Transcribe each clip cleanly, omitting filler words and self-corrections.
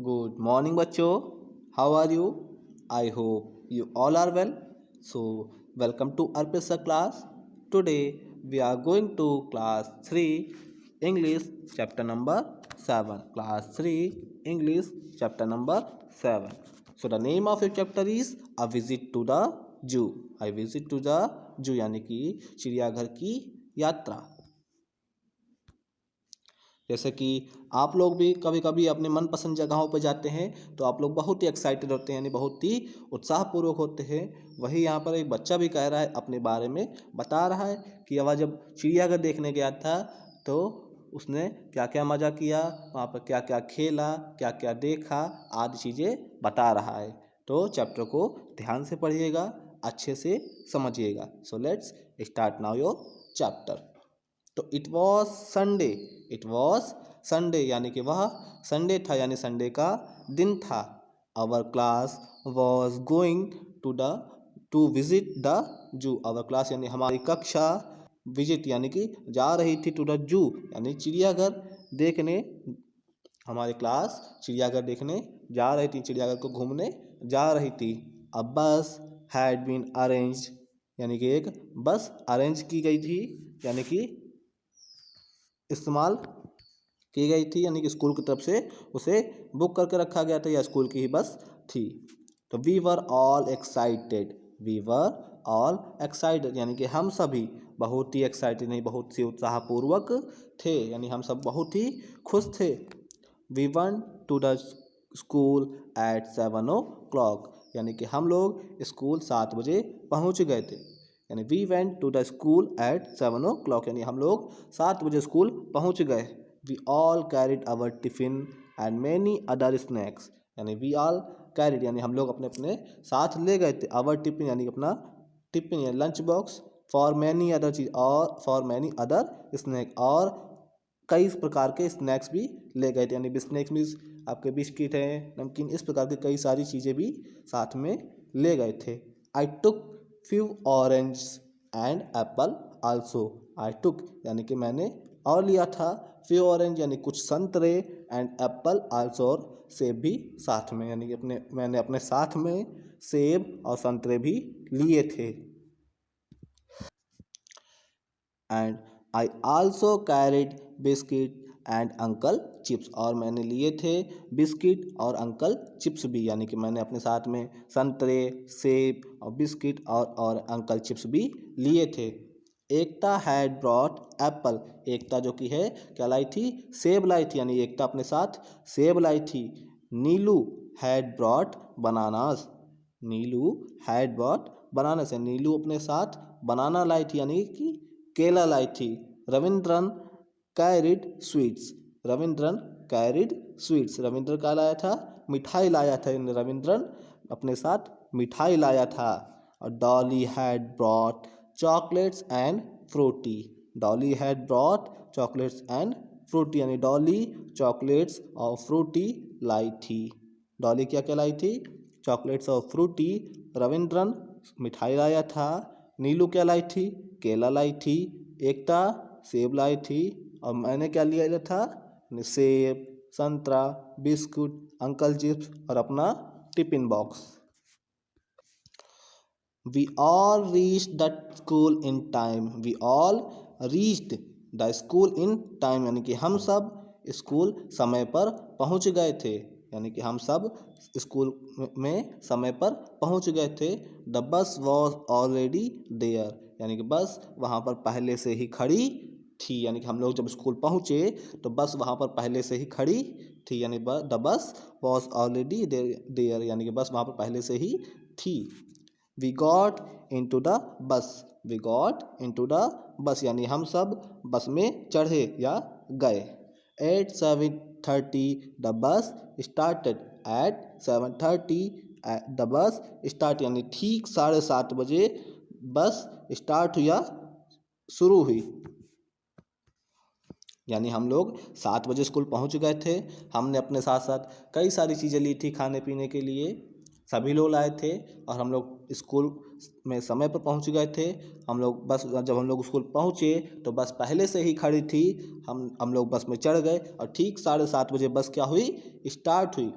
Good morning, बच्चों. How are you? I hope you all are well. So, welcome to Arpisa class. Today we are going to class 3 English chapter number 7. Class 3 English chapter number 7. So, the name of your chapter is A Visit to the Zoo. I visit to the zoo यानी कि चिड़ियाघर की यात्रा. जैसे कि आप लोग भी कभी कभी अपने मनपसंद जगहों पर जाते हैं तो आप लोग बहुत ही एक्साइटेड होते हैं, यानी बहुत ही उत्साहपूर्वक होते हैं. वही यहाँ पर एक बच्चा भी कह रहा है, अपने बारे में बता रहा है कि वह जब चिड़ियाघर देखने गया था तो उसने क्या क्या मज़ा किया, वहाँ पर क्या क्या खेला, क्या क्या देखा आदि चीज़ें बता रहा है. तो चैप्टर को ध्यान से पढ़िएगा, अच्छे से समझिएगा. So let's start now your chapter. तो इट वॉज संडे यानी कि वह संडे था, यानी संडे का दिन था. Our class was going to visit the zoo. Our class यानी हमारी कक्षा, विजिट यानी कि जा रही थी, टू द जू यानी चिड़ियाघर देखने. हमारी क्लास चिड़ियाघर देखने जा रही थी, चिड़ियाघर को घूमने जा रही थी. अ बस हैड बीन अरेंज्ड यानी कि एक बस अरेंज की गई थी, यानी कि इस्तेमाल की गई थी, यानी कि स्कूल की तरफ से उसे बुक करके रखा गया था, या स्कूल की ही बस थी. तो वी वर ऑल एक्साइटेड यानी कि हम सभी बहुत ही एक्साइटेड, नहीं बहुत ही उत्साहपूर्वक थे, यानी हम सब बहुत ही खुश थे. We went to the school at 7 o'clock यानी कि हम लोग स्कूल 7 बजे पहुंच गए थे. यानी we went to the school at 7 o'clock यानी हम लोग 7 बजे स्कूल पहुंच गए. We all carried our tiffin and many other snacks यानी वी ऑल कैरिड यानी हम लोग अपने अपने साथ ले गए थे. आवर टिफिन यानी अपना टिफिन या lunch box, for many other चीज और फॉर मैनी अदर स्नैक, और कई प्रकार के स्नैक्स भी ले गए थे. यानी स्नैक्स मीन्स आपके बिस्किट हैं, नमकीन, इस प्रकार की कई सारी चीज़ें भी साथ में ले गए थे. I took few orange and apple also. I took यानी कि मैंने और लिया था, फ्यू ऑरेंज यानी कुछ संतरे, एंड एप्पल आल्सो और सेब भी साथ में, यानी कि मैंने अपने साथ में सेब और संतरे भी लिए थे. And I also carried biscuit and uncle chips और मैंने लिए थे बिस्किट और अंकल चिप्स भी, यानी कि मैंने अपने साथ में संतरे, सेब और बिस्किट और अंकल चिप्स भी लिए थे. एकता हैड ब्रॉट एप्पल. एकता जो कि है क्या लाई थी, सेब लाई थी, यानी एकता अपने साथ सेब लाई थी. Neelu had brought bananas. Neelu had brought bananas, Neelu अपने साथ बनाना लाई थी, यानी कि केला लाई थी. Ravindran carried sweets. Ravindran carried sweets, Ravindra का लाया था, मिठाई लाया था, रविंद्रन अपने साथ मिठाई लाया था. और Dolly had brought chocolates and Frooti. Dolly had brought chocolates and Frooti, यानी डॉली चॉकलेट्स और फ्रूटी लाई थी. डॉली क्या क्या लाई थी, चॉकलेट्स और फ्रूटी. रविंद्रन मिठाई लाया था. नीलू क्या लाई थी, केला लाई थी. एकता सेब लाई थी. और मैंने क्या लिया था, सेब, संतरा, बिस्कुट, अंकल चिप्स और अपना tiffin box. We all reached the school in time. We all reached the school in time यानी कि हम सब स्कूल समय पर पहुंच गए थे, यानी कि हम सब स्कूल में समय पर पहुंच गए थे. The bus was already there यानी कि बस वहाँ पर पहले से ही खड़ी थी, यानी कि हम लोग जब स्कूल पहुँचे तो बस वहाँ पर पहले से ही खड़ी थी, यानी the bus was already there यानी कि बस वहाँ पर पहले से ही थी. We got into the bus. We got into the bus यानी हम सब बस में चढ़े या गए. At 7:30 the bus started. At 7:30 the bus start यानी ठीक 7:30 बजे बस स्टार्ट हुई या शुरू हुई, यानी हम लोग 7 बजे स्कूल पहुंच गए थे. हमने अपने साथ साथ कई सारी चीज़ें ली थी खाने पीने के लिए, सभी लोग लाए थे, और हम लोग स्कूल में समय पर पहुंच गए थे. हम लोग बस जब हम लोग स्कूल पहुंचे तो बस पहले से ही खड़ी थी. हम लोग बस में चढ़ गए और ठीक 7:30 बजे बस क्या हुई, स्टार्ट हुई.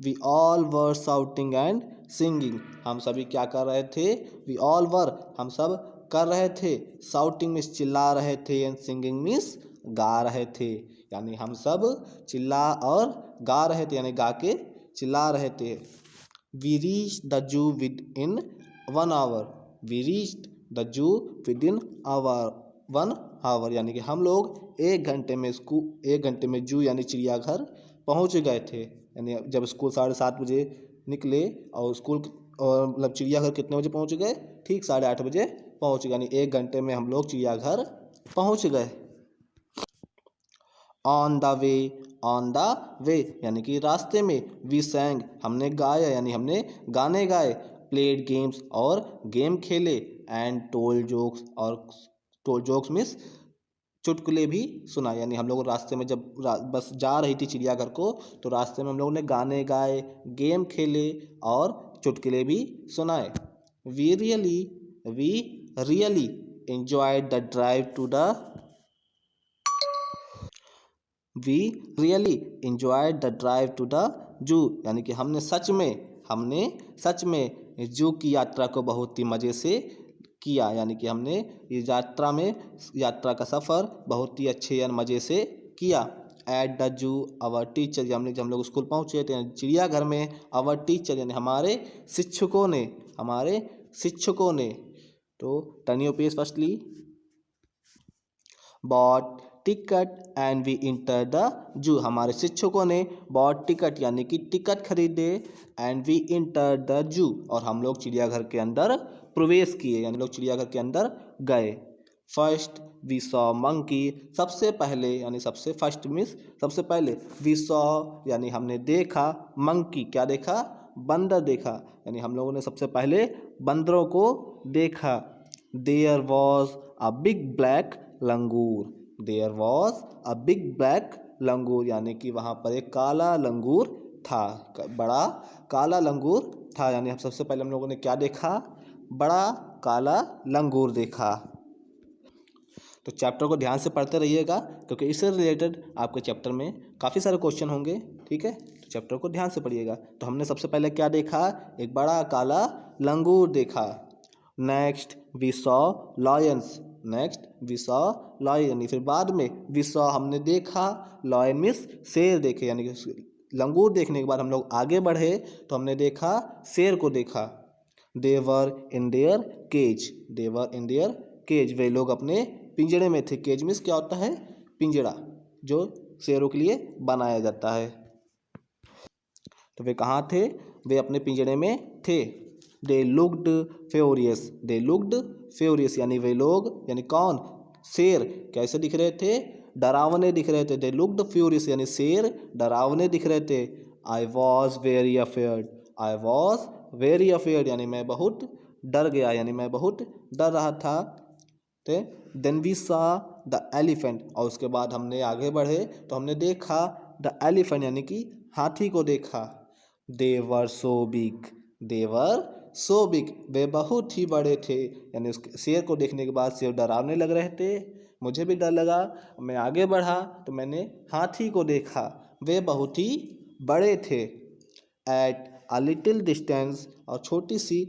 We all were shouting and singing, हम सभी क्या कर रहे थे, वी ऑल वर, हम सब कर रहे थे, शाउटिंग मीन्स चिल्ला रहे थे, एंड सिंगिंग मीन्स गा रहे थे, यानी हम सब चिल्ला और गा रहे थे, यानी गा के चिल्ला रहे थे। We reach the zoo within 1 hour, we reach the zoo within hour 1 hour, यानी कि हम लोग 1 घंटे में स्कूल, 1 घंटे में जू यानी चिड़ियाघर पहुंच गए थे। यानी जब स्कूल 7:30 बजे निकले और स्कूल और मतलब चिड़ियाघर कितने बजे पहुंच गए, ठीक 8:30 बजे पहुंच गए, यानी 1 घंटे में हम लोग चिड़ियाघर पहुंच गए। On the way, on the way यानी कि रास्ते में, वी सैंग हमने गाया यानी हमने गाने गाए, प्लेड गेम्स और गेम खेले, एंड टोल्ड जोक्स और टोल्ड जोक्स मीन्स चुटकुले भी सुनाए, यानी हम लोग रास्ते में जब बस जा रही थी चिड़ियाघर को, तो रास्ते में हम लोगों ने गाने गाए, गेम खेले और चुटकुले भी सुनाए। We really, we really enjoyed the drive to the, we really enjoyed the drive to the zoo, यानी कि हमने सच में जू की यात्रा को बहुत ही मज़े से किया, यानी कि हमने इस यात्रा का सफ़र बहुत ही अच्छे या मज़े से किया। At the zoo our teacher, यानी जब हम लोग स्कूल पहुँचे थे चिड़ियाघर में, आवर टीचर यानी हमारे शिक्षकों ने, तो turn your page firstly, bought ticket and we enter the zoo, हमारे शिक्षकों ने बॉट टिकट यानी कि टिकट खरीदे, एंड वी इंटर द जू और हम लोग चिड़ियाघर के अंदर प्रवेश किए, यानी लोग चिड़ियाघर के अंदर गए। फर्स्ट वी सॉ मंकी, सबसे पहले यानी सबसे फर्स्ट मीन्स सबसे पहले, वी सॉ यानी हमने देखा, मंकी क्या देखा, बंदर देखा, यानी हम लोगों ने सबसे पहले बंदरों को देखा। There was a big black langur, there was a big black langur, यानी कि वहाँ पर एक काला लंगूर था, बड़ा काला लंगूर था, यानी हम सबसे पहले हम लोगों ने क्या देखा, बड़ा काला लंगूर देखा। तो चैप्टर को ध्यान से पढ़ते रहिएगा, क्योंकि इससे रिलेटेड आपके चैप्टर में काफ़ी सारे क्वेश्चन होंगे, ठीक है, तो चैप्टर को ध्यान से पढ़िएगा। तो हमने सबसे पहले क्या देखा, एक बड़ा काला लंगूर देखा। Next we saw lions, next we saw lion, यानी फिर बाद में वी सॉ हमने देखा, लॉयन मीन्स शेर देखे, यानी कि लंगूर देखने के बाद हम लोग आगे बढ़े तो हमने देखा शेर को देखा। They were in their cage, they were in their cage, वे लोग अपने पिंजड़े में थे। केज मीन्स क्या होता है, पिंजड़ा, जो शेरों के लिए बनाया जाता है। तो वे कहाँ थे, वे अपने पिंजड़े में थे। They looked furious, they looked furious, यानी वे लोग यानी कौन, शेर कैसे दिख रहे थे, डरावने दिख रहे थे। दे लुक्ड फ्यूरियस यानी शेर डरावने दिख रहे थे। I was very afraid, I was very afraid, यानी मैं बहुत डर गया, यानी मैं बहुत डर रहा था। Then we saw the elephant, और उसके बाद हमने आगे बढ़े तो हमने देखा द एलिफेंट यानी कि हाथी को देखा। They were so big, they were so big, वे बहुत ही बड़े थे, यानी उस शेर को देखने के बाद शेर डरावने लग रहे थे, मुझे भी डर लगा, मैं आगे बढ़ा तो मैंने हाथी को देखा, वे बहुत ही बड़े थे। एट अ लिटिल डिस्टेंस, और छोटी सी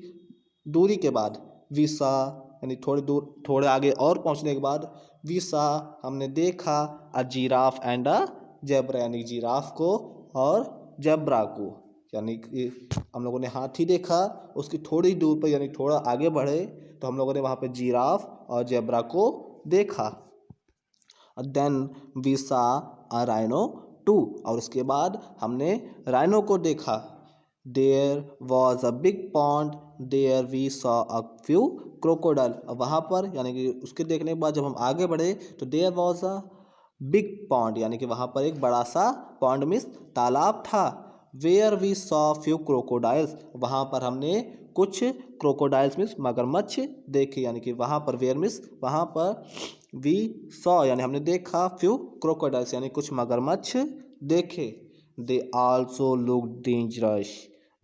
दूरी के बाद, वी सा यानी थोड़ी दूर, थोड़े आगे और पहुंचने के बाद, वी सा हमने देखा अ जिराफ एंड अ जेब्रा, यानी जिराफ को और जेब्रा को, यानी कि हम लोगों ने हाथी देखा, उसकी थोड़ी दूर पर यानी थोड़ा आगे बढ़े तो हम लोगों ने वहाँ पे जिराफ और जेब्रा को देखा। देन वी सा अ राइनो टू, और उसके बाद हमने राइनो को देखा। There was a big pond, there we saw a few crocodile, वहाँ पर यानी कि उसके देखने के बाद जब हम आगे बढ़े तो there was a big pond, यानी कि वहाँ पर एक बड़ा सा पॉन्ड मीन्स तालाब था। Where we saw few crocodiles, वहाँ पर हमने कुछ क्रोकोडाइल्स मीन्स मगरमच्छ देखे, यानी कि वहाँ पर वेयर मीन्स वहाँ पर, वी सॉ यानी हमने देखा, फ्यू क्रोकोडाइल्स यानी कुछ मगरमच्छ देखे। They also look dangerous,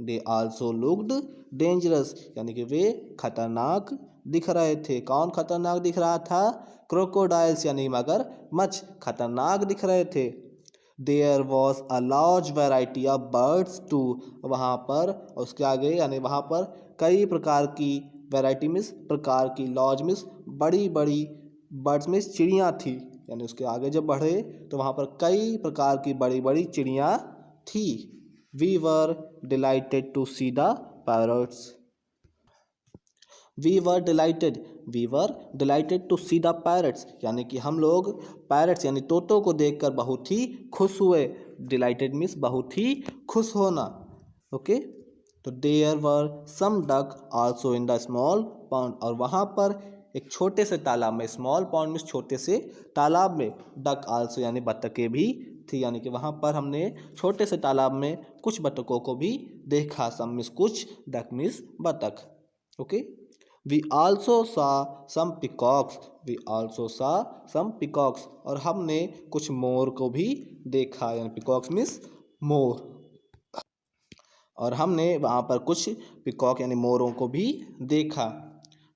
they also looked dangerous, यानी कि वे खतरनाक दिख रहे थे। कौन खतरनाक दिख रहा था, क्रोकोडाइल्स यानी मगरमच्छ खतरनाक दिख रहे थे। There was a large variety of birds too, वहाँ पर उसके आगे यानी वहाँ पर कई प्रकार की, वैरायटी मीन्स प्रकार की, लॉज मीन्स बड़ी बड़ी, बर्ड्स मीन्स चिड़ियाँ थी, यानी उसके आगे जब बढ़े तो वहाँ पर कई प्रकार की बड़ी बड़ी चिड़ियाँ थी। We were delighted to see the parrots, we were delighted to see the parrots, यानी कि हम लोग पैरट्स यानी तोतों को देखकर बहुत ही खुश हुए। डिलाइटेड मीन्स बहुत ही खुश होना। ओके, तो there were some duck also in the small pond, और वहाँ पर एक छोटे से तालाब में, स्मॉल पॉन्ड मीन्स छोटे से तालाब में, डक आल्सो यानी बत्तखें भी थी, यानी कि वहाँ पर हमने छोटे से तालाब में कुछ बत्तखों को भी देखा। सम मीन्स कुछ, डक मीन्स बत्तख। ओके, वी आल्सो सा सम पिकॉक्स, वी आल्सो सा सम पिकॉक्स, और हमने कुछ मोर को भी देखा, यानी पिकॉक्स मीन्स मोर, और हमने वहाँ पर कुछ पिकॉक यानी मोरों को भी देखा।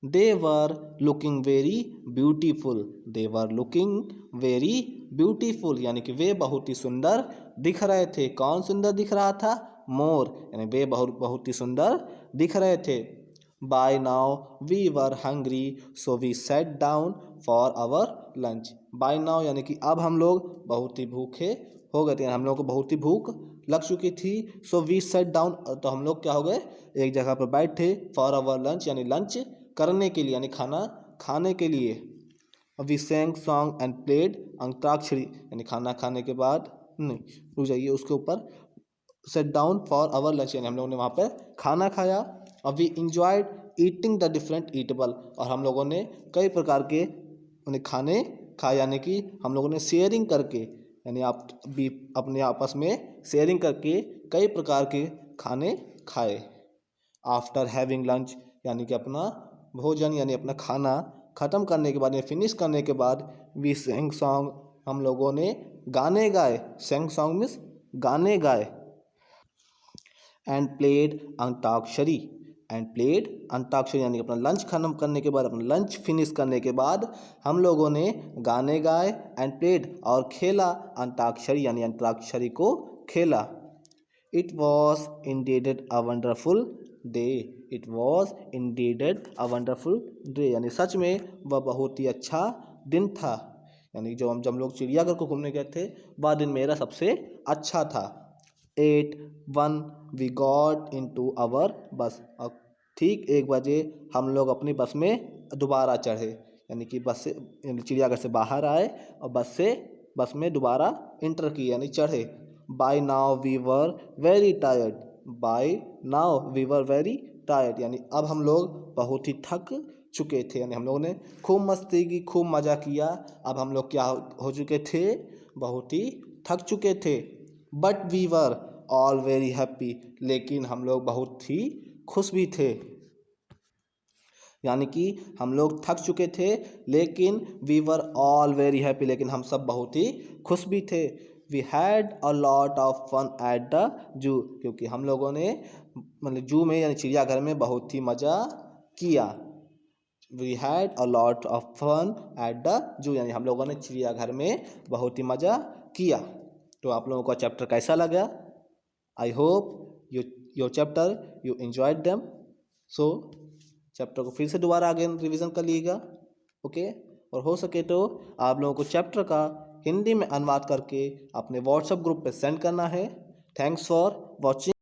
They were looking very beautiful, they were looking very beautiful, यानी कि वे बहुत ही सुंदर दिख रहे थे। कौन सुंदर दिख रहा था? मोर, यानी वे बहुत बहुत ही सुंदर दिख रहे थे। By now we were hungry so we set down for our lunch, by now यानी कि अब हम लोग बहुत ही भूखे हो गए थे, हम लोग को बहुत ही भूख लग चुकी थी। सो वी सेट डाउन, तो हम लोग क्या हो गए, एक जगह पर बैठे, फॉर आवर लंच यानी लंच करने के लिए, यानी खाना खाने के लिए। We sang song and played antakshari, यानी खाना खाने के बाद, नहीं रुक जाइए, उसके ऊपर set down for our lunch, यानी हम लोगों ने वहाँ पर खाना खाया। और we enjoyed eating the different eatable, और हम लोगों ने कई प्रकार के उन्हें खाने खाए, यानी कि हम लोगों ने शेयरिंग करके, यानी आप भी अपने आपस में शेयरिंग करके कई प्रकार के खाने खाए। आफ्टर हैविंग लंच, यानी कि अपना भोजन यानी अपना खाना ख़त्म करने के बाद या फिनिश करने के बाद, वी सेंग सॉन्ग, हम लोगों ने गाने गाए। सेंग सॉन्ग मीन्स गाने गाए। And played antakshari, and played antakshari, यानी अपना लंच खत्म करने के बाद, अपना लंच फिनिश करने के बाद हम लोगों ने गाने गाए, एंड प्लेड और खेला अंताक्षरी, यानी अंताक्षरी को खेला। It was indeed a wonderful day, it was indeed a wonderful day, यानी सच में वह बहुत ही अच्छा दिन था, यानी जो हम लोग चिड़ियाघर को घूमने गए थे वह दिन मेरा सबसे अच्छा था। 8:01 वी गॉट इनटू आवर बस, और ठीक 1 बजे हम लोग अपनी बस में दोबारा चढ़े, यानी कि बस से चिड़ियाघर से बाहर आए और बस में दोबारा इंटर किए यानी चढ़े। By now we were very tired, by now we were very tired, यानी अब हम लोग बहुत ही थक चुके थे, यानी हम लोगों ने खूब मस्ती की, खूब मज़ा किया। अब हम लोग क्या हो चुके थे, बहुत ही थक चुके थे। But we were all very happy, लेकिन हम लोग बहुत ही खुश भी थे, यानी कि हम लोग थक चुके थे लेकिन we were all very happy, लेकिन हम सब बहुत ही खुश भी थे। We had a lot of fun at the zoo, क्योंकि हम लोगों ने मतलब जू में यानी चिड़ियाघर में बहुत ही मज़ा किया। We had a lot of fun at the zoo, यानी हम लोगों ने चिड़ियाघर में बहुत ही मज़ा किया। तो आप लोगों का चैप्टर कैसा लगा? I hope your chapter you enjoyed them. So chapter को फिर से दोबारा आगे रिवीजन कर लीजिएगा। ओके, और हो सके तो आप लोगों को चैप्टर का हिंदी में अनुवाद करके अपने व्हाट्सएप ग्रुप पे सेंड करना है। Thanks for watching.